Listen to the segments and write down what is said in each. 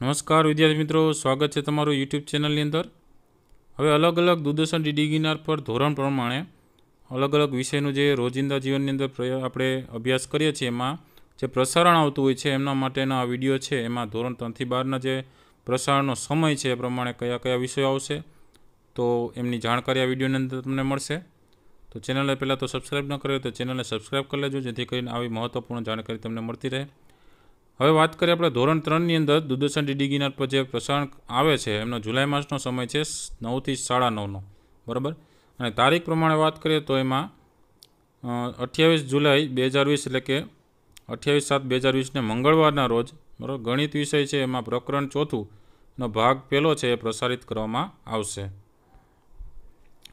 નમસ્કાર વિદ્યાર્થી મિત્રો, સ્વાગત છે તમારું યુટ્યુબ ચેનલની અંદર। હવે અલગ અલગ દૂરદર્શન ડીડી ગિરનાર પર ધોરણ પ્રમાણે અલગ અલગ વિષયનું જે રોજિંદા જીવનની અંદર આપણે અભ્યાસ કરીએ છીએ એમાં જે પ્રસારણ આવતું હોય છે એમના માટેના આ વિડીયો છે। એમાં ધોરણ 3 થી 12ના જે પ્રસારણનો સમય છે એ પ્રમાણે કયા કયા વિષયો આવશે તો એમની જાણકારી આ વિડીયોની અંદર તમને મળશે। તો ચેનલને પહેલાં તો સબસ્ક્રાઈબ ન કરે તો ચેનલને સબસ્ક્રાઈબ કરી લેજો, જેથી કરીને આવી મહત્ત્વપૂર્ણ જાણકારી તમને મળતી રહે। હવે વાત કરીએ આપણે ધોરણ 3ની અંદર દૂરદર્શન ડીડી ગિરનાર પર જે પ્રસારણ આવે છે એમનો જુલાઈ માસનો સમય છે 9 થી 9:30નો, બરાબર। અને તારીખ પ્રમાણે વાત કરીએ તો એમાં 28 જુલાઈ 2020 એટલે કે 28/7/2020ને મંગળવારના રોજ, બરાબર, ગણિત વિષય છે એમાં પ્રકરણ 4નો ભાગ પહેલો છે એ પ્રસારિત કરવામાં આવશે।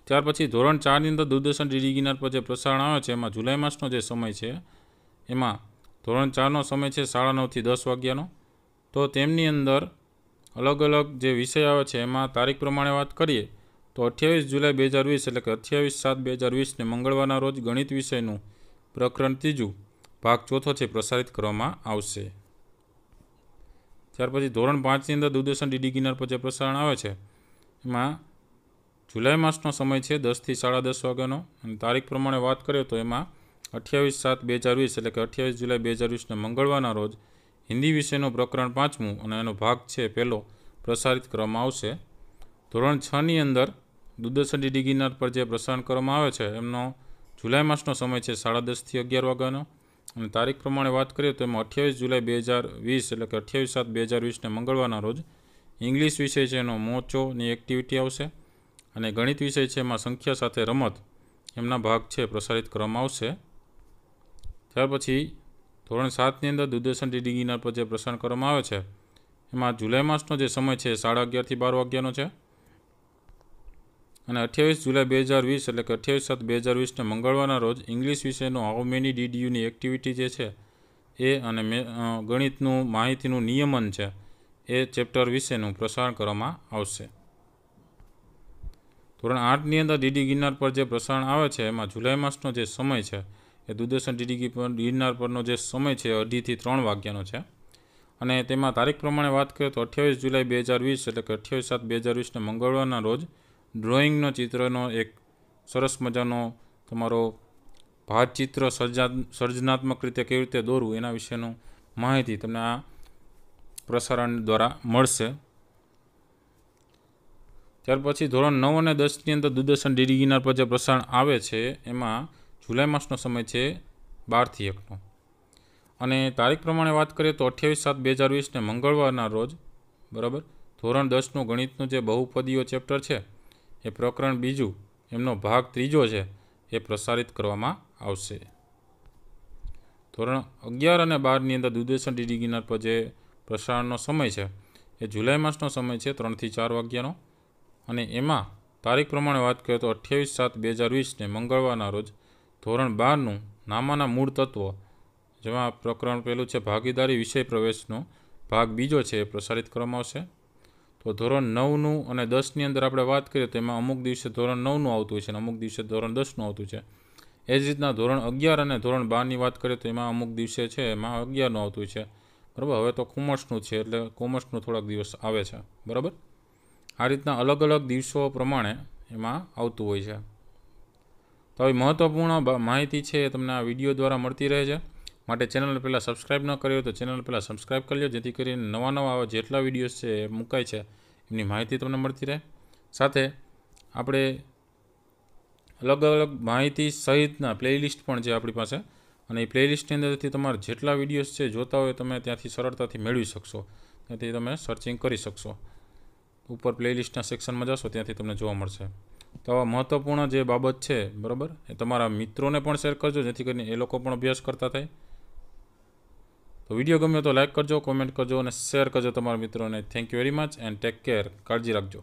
ત્યાર પછી ધોરણ 4ની અંદર દૂરદર્શન ડીડી ગિરનાર પર જે પ્રસારણ આવે છે એમાં જુલાઈ માસનો જે સમય છે એમાં ધોરણ 4નો સમય છે 9:30 થી 10 વાગ્યાનો। તો તેમની અંદર અલગ અલગ જે વિષય આવે છે એમાં તારીખ પ્રમાણે વાત કરીએ તો 28 જુલાઈ 2020 એટલે કે 28/7/2020ને મંગળવારના રોજ ગણિત વિષયનું પ્રકરણ 3 ભાગ 4 છે પ્રસારિત કરવામાં આવશે। ત્યાર પછી ધોરણ 5ની અંદર દૂરદર્શન ડીડી ગિરનાર પર જે પ્રસારણ આવે છે એમાં જુલાઈ માસનો સમય છે 10 થી 10:30 વાગ્યાનો। અને તારીખ પ્રમાણે વાત કરીએ તો એમાં 28/7/2020 એટલે કે 28 જુલાઈ 2020ને મંગળવારના રોજ હિન્દી વિષયનું પ્રકરણ 5મું અને એનો ભાગ છે પહેલો પ્રસારિત કરવામાં આવશે। ધોરણ 6ની અંદર દૂરદર્શન ડીડી ગિરનાર પર જે પ્રસારણ કરવામાં આવે છે એમનો જુલાઈ માસનો સમય છે 10:30 થી 11 વાગ્યાનો। અને તારીખ પ્રમાણે વાત કરીએ તો એમાં 28 જુલાઈ 2020 એટલે કે 28/7/2020ને મંગળવારના રોજ ઇંગ્લિશ વિષય છે એનો મોચોની એક્ટિવિટી આવશે। અને ગણિત વિષય છે એમાં સંખ્યા સાથે રમત એમના ભાગ છે પ્રસારિત કરવામાં આવશે। ત્યાર પછી ધોરણ 7ની અંદર દૂરદર્શન ડીડી ગિરનાર પર જે પ્રસારણ કરવામાં આવે છે એમાં જુલાઈ માસનો જે સમય છે 11:30 થી 12 વાગ્યાનો છે। અને 28 જુલાઈ 2020 એટલે કે 28/7/2020ને મંગળવારના રોજ ઇંગ્લિશ વિષયનો હાઉ મેની ડીડ યુની એક્ટિવિટી જે છે એ અને ગણિતનું માહિતીનું નિયમન છે એ ચેપ્ટર વિશેનું પ્રસારણ કરવામાં આવશે। ધોરણ 8ની અંદર ડીડી ગિરનાર પર જે પ્રસારણ આવે છે એમાં જુલાઈ માસનો જે સમય છે એ દૂરદર્શન ડીડી ગિરનાર પરનો જે સમય છે 2:30 થી 3 વાગ્યાનો છે। અને તેમાં તારીખ પ્રમાણે વાત કરીએ તો 28 જુલાઈ 2020 એટલે કે 28/7/2020ને મંગળવારના રોજ ડ્રોઈંગનો ચિત્રનો એક સરસ મજાનો તમારો ભાતચિત્ર સર્જનાત્મક રીતે કેવી રીતે દોરવું એના વિશેનું માહિતી તમને આ પ્રસારણ દ્વારા મળશે। ત્યાર પછી ધોરણ 9 અને 10ની અંદર દૂરદર્શન ડીડી ગિરનાર પર જે પ્રસારણ આવે છે એમાં જુલાઈ માસનો સમય છે 12 થી 1નો। અને તારીખ પ્રમાણે વાત કરીએ તો 28/7/2020ને મંગળવારના રોજ, બરાબર, ધોરણ 10નું ગણિતનું જે બહુપદીઓ ચેપ્ટર છે એ પ્રકરણ 2 એમનો ભાગ 3 છે એ પ્રસારિત કરવામાં આવશે। ધોરણ 11 અને 12ની અંદર દૂરદર્શન ડીડી ગિરનાર પર જે પ્રસારણનો સમય છે એ જુલાઈ માસનો સમય છે 3 થી 4 વાગ્યાનો। અને એમાં તારીખ પ્રમાણે વાત કરીએ તો 28/7/2020ને મંગળવારના રોજ ધોરણ 12નું નામાના મૂળ તત્વો, જેમાં પ્રકરણ પહેલું છે ભાગીદારી વિષય પ્રવેશનો ભાગ 2 છે એ પ્રસારિત કરવામાં આવશે। તો ધોરણ 9નું અને 10ની અંદર આપણે વાત કરીએ તો એમાં અમુક દિવસે ધોરણ 9નું આવતું હોય છે અને અમુક દિવસે ધોરણ 10નું આવતું છે। એ જ રીતના ધોરણ 11 અને ધોરણ 12ની વાત કરીએ તો એમાં અમુક દિવસે છે એમાં 11નું આવતું હોય છે, બરાબર। હવે તો કોમર્સનું છે એટલે કોમર્સનું થોડાક દિવસ આવે છે, બરાબર। આ રીતના અલગ અલગ દિવસો પ્રમાણે એમાં આવતું હોય છે। તો આવી મહત્ત્વપૂર્ણ માહિતી છે એ તમને આ વિડીયો દ્વારા મળતી રહે છે, માટે ચેનલને પહેલાં સબસ્ક્રાઈબ ન કરી હોય તો ચેનલ પહેલાં સબસ્ક્રાઈબ કરી લો, જેથી કરીને નવા આવા જેટલા વિડીયોઝ છે એ મુકાય છે એમની માહિતી તમને મળતી રહે। સાથે આપણે અલગ અલગ માહિતી સહિતના પ્લેલિસ્ટ પણ છે આપણી પાસે, અને એ પ્લેલિસ્ટની અંદરથી તમારે જેટલા વિડીયોઝ છે જોતા હોય તમે ત્યાંથી સરળતાથી મેળવી શકશો, ત્યાંથી તમે સર્ચિંગ કરી શકશો। ઉપર પ્લેલિસ્ટના સેક્શનમાં જશો ત્યાંથી તમને જોવા મળશે। તો આવા મહત્ત્વપૂર્ણ જે બાબત છે, બરાબર, એ તમારા મિત્રોને પણ શેર કરજો, જેથી કરીને એ લોકો પણ અભ્યાસ કરતા થાય। તો વિડીયો ગમ્યો તો લાઈક કરજો, કોમેન્ટ કરજો અને શેર કરજો તમારા મિત્રોને। Thank you very much and take care, કાળજી રાખજો।